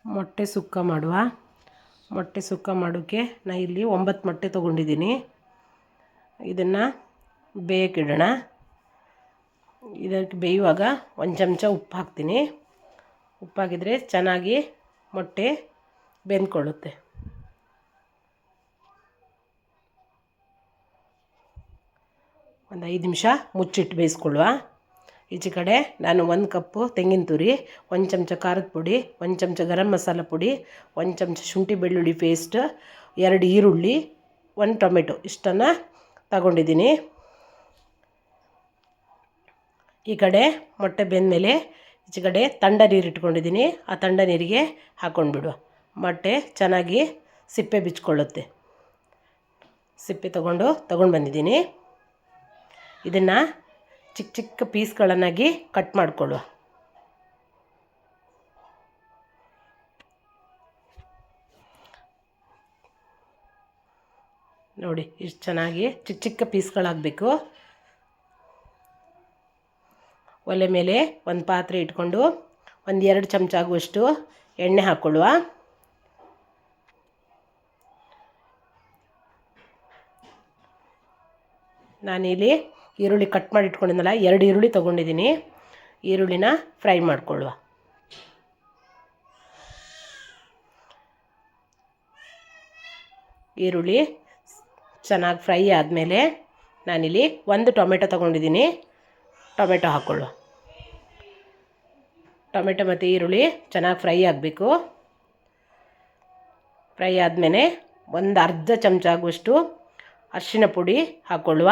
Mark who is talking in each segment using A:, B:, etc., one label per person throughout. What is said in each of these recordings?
A: ಮೊಟ್ಟೆ ಸುಕ್ಕ ಮಾಡುವ. ಮೊಟ್ಟೆ ಸುಕ್ಕ ಮಾಡೋಕ್ಕೆ ನಾನು ಇಲ್ಲಿ 9 ಮೊಟ್ಟೆ ತೊಗೊಂಡಿದ್ದೀನಿ. ಇದನ್ನು ಬೇಯಕ್ಕಿಡೋಣ. ಇದಕ್ಕೆ ಬೇಯುವಾಗ 1 ಚಮಚ ಉಪ್ಪು ಹಾಕ್ತೀನಿ. ಉಪ್ಪಾಗಿದ್ದರೆ ಚೆನ್ನಾಗಿ ಮೊಟ್ಟೆ ಬೆಂದ್ಕೊಳ್ಳುತ್ತೆ. ಒಂದು 5 ನಿಮಿಷ ಮುಚ್ಚಿಟ್ಟು ಬೇಯಿಸ್ಕೊಳ್ಳುವ. ಈಚೆ ಕಡೆ ನಾನು 1 ಕಪ್ಪು ತೆಂಗಿನ ತುರಿ, 1 ಚಮಚ ಖಾರದ ಪುಡಿ, 1 ಚಮಚ ಗರಂ ಮಸಾಲ ಪುಡಿ, 1 ಚಮಚ ಶುಂಠಿ ಬೆಳ್ಳುಳ್ಳಿ ಪೇಸ್ಟ್, 2 ಈರುಳ್ಳಿ, 1 ಟೊಮೆಟೊ ಇಷ್ಟನ್ನು ತಗೊಂಡಿದ್ದೀನಿ. ಈ ಕಡೆ ಮೊಟ್ಟೆ ಬೆಂದಮೇಲೆ ಈಚೆ ಕಡೆ ತಂಡ ನೀರು ಇಟ್ಕೊಂಡಿದ್ದೀನಿ. ಆ ತಂಡ ನೀರಿಗೆ ಹಾಕ್ಕೊಂಡ್ಬಿಡುವ. ಮೊಟ್ಟೆ ಚೆನ್ನಾಗಿ ಸಿಪ್ಪೆ ಬಿಚ್ಕೊಳ್ಳುತ್ತೆ. ಸಿಪ್ಪೆ ತಗೊಂಡು ಬಂದಿದ್ದೀನಿ. ಇದನ್ನು ಚಿಕ್ಕ ಚಿಕ್ಕ ಪೀಸ್ಗಳನ್ನಾಗಿ ಕಟ್ ಮಾಡಿಕೊಳ್ಳುವ. ನೋಡಿ ಇಷ್ಟು ಚೆನ್ನಾಗಿ ಚಿಕ್ಕ ಚಿಕ್ಕ ಪೀಸ್ಗಳಾಗಬೇಕು. ಒಲೆ ಮೇಲೆ ಒಂದು ಪಾತ್ರೆ ಇಟ್ಕೊಂಡು 1-2 ಚಮಚ ಆಗುವಷ್ಟು ಎಣ್ಣೆ ಹಾಕ್ಕೊಳ್ಳುವ. ನಾನಿಲ್ಲಿ ಈರುಳ್ಳಿ ಕಟ್ ಮಾಡಿ ಇಟ್ಕೊಂಡಿದ್ದಲ್ಲ, 2 ಈರುಳ್ಳಿ ತೊಗೊಂಡಿದ್ದೀನಿ. ಈರುಳ್ಳಿನ ಫ್ರೈ ಮಾಡಿಕೊಳ್ಳುವ. ಈರುಳ್ಳಿ ಚೆನ್ನಾಗಿ ಫ್ರೈ ಆದಮೇಲೆ ನಾನಿಲ್ಲಿ 1 ಟೊಮೆಟೊ ತೊಗೊಂಡಿದ್ದೀನಿ. ಟೊಮೆಟೊ ಹಾಕ್ಕೊಳ್ಳುವ. ಟೊಮೆಟೊ ಮತ್ತು ಈರುಳ್ಳಿ ಚೆನ್ನಾಗಿ ಫ್ರೈ ಆಗಬೇಕು. ಫ್ರೈ ಆದಮೇಲೆ ಒಂದು ಅರ್ಧ ಚಮಚ ಆಗುವಷ್ಟು ಅರಿಶಿನ ಪುಡಿ ಹಾಕ್ಕೊಳ್ಳುವ.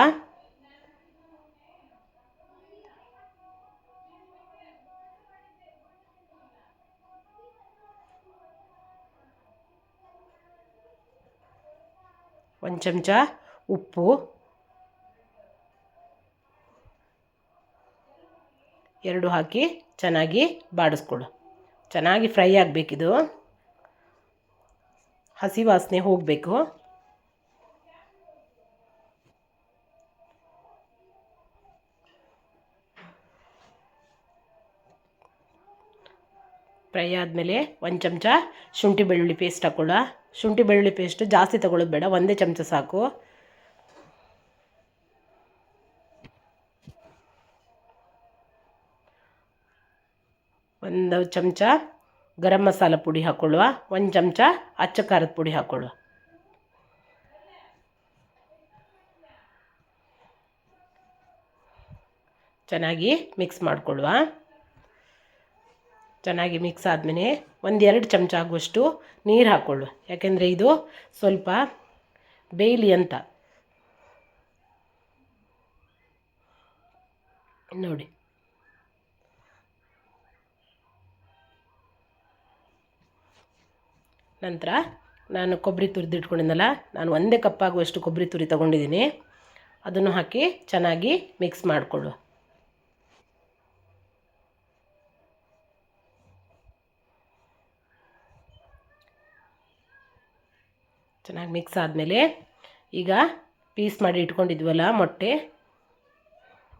A: ಒಂದು ಚಮಚ ಉಪ್ಪು, 2 ಹಾಕಿ ಚೆನ್ನಾಗಿ ಬಾಡಿಸ್ಕೊಡು. ಚೆನ್ನಾಗಿ ಫ್ರೈ ಆಗಬೇಕಿದು, ಹಸಿ ವಾಸನೆ ಹೋಗಬೇಕು. ಫ್ರೈ ಆದಮೇಲೆ 1 ಚಮಚ ಶುಂಠಿ ಬೆಳ್ಳುಳ್ಳಿ ಪೇಸ್ಟ್ ಹಾಕ್ಕೊಳ್ಳ. ಶುಂಠಿ ಬೆಳ್ಳುಳ್ಳಿ ಪೇಸ್ಟ್ ಜಾಸ್ತಿ ತೊಗೊಳ್ಳೋದು ಬೇಡ, 1 ಚಮಚ ಸಾಕು. ಒಂದು ಚಮಚ ಗರಂ ಮಸಾಲ ಪುಡಿ ಹಾಕ್ಕೊಳ್ಳುವ. 1 ಚಮಚ ಅಚ್ಚ ಖಾರದ ಪುಡಿ ಹಾಕ್ಕೊಳ್ಳುವ. ಚೆನ್ನಾಗಿ ಮಿಕ್ಸ್ ಮಾಡಿಕೊಳ್ಳುವ. ಚೆನ್ನಾಗಿ ಮಿಕ್ಸ್ ಆದಮೇಲೆ 1-2 ಚಮಚ ಆಗುವಷ್ಟು ನೀರು ಹಾಕ್ಕೊಳ್ಳು. ಯಾಕೆಂದರೆ ಇದು ಸ್ವಲ್ಪ ಬೇಯಲಿ ಅಂತ. ನೋಡಿ ನಂತರ ನಾನು ಕೊಬ್ಬರಿ ತುರಿದಿಟ್ಕೊಂಡಿದ್ದೆನಲ್ಲ, ನಾನು 1 ಕಪ್ ಆಗುವಷ್ಟು ಕೊಬ್ಬರಿ ತುರಿ ತೊಗೊಂಡಿದ್ದೀನಿ. ಅದನ್ನು ಹಾಕಿ ಚೆನ್ನಾಗಿ ಮಿಕ್ಸ್ ಮಾಡಿಕೊಳ್ಳು. ಚೆನ್ನಾಗಿ ಮಿಕ್ಸ್ ಆದಮೇಲೆ ಈಗ ಪೀಸ್ ಮಾಡಿ ಇಟ್ಕೊಂಡಿದ್ವಲ್ಲ ಮೊಟ್ಟೆ,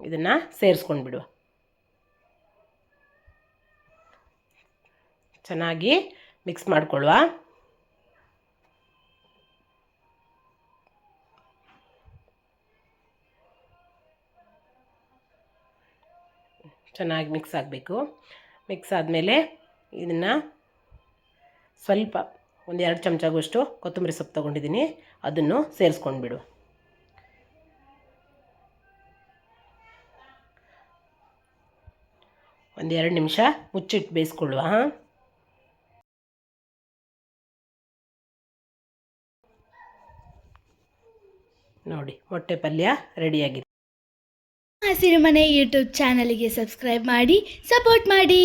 A: ಇದನ್ನು ಸೇರಿಸ್ಕೊಂಡು ಬಿಡುವ. ಚೆನ್ನಾಗಿ ಮಿಕ್ಸ್ ಮಾಡಿಕೊಳ್ಳುವ. ಚೆನ್ನಾಗಿ ಮಿಕ್ಸ್ ಆಗಬೇಕು. ಮಿಕ್ಸ್ ಆದಮೇಲೆ ಇದನ್ನು ಸ್ವಲ್ಪ 1-2 ಚಮಚ ಆಗುವಷ್ಟು ಕೊತ್ತಂಬರಿ ಸೊಪ್ಪು ತೊಗೊಂಡಿದ್ದೀನಿ. ಅದನ್ನು ಸೇರಿಸ್ಕೊಂಡು ಬಿಡು. ಒಂದು 2 ನಿಮಿಷ ಮುಚ್ಚಿಟ್ಟು ಬೇಯಿಸ್ಕೊಳ್ಳುವ. ನೋಡಿ ಮೊಟ್ಟೆ ಪಲ್ಯ ರೆಡಿಯಾಗಿದೆ.
B: ಹಸಿರುಮನೆ ಯೂಟ್ಯೂಬ್ ಚಾನಲ್ಗೆ ಸಬ್ಸ್ಕ್ರೈಬ್ ಮಾಡಿ, ಸಪೋರ್ಟ್ ಮಾಡಿ.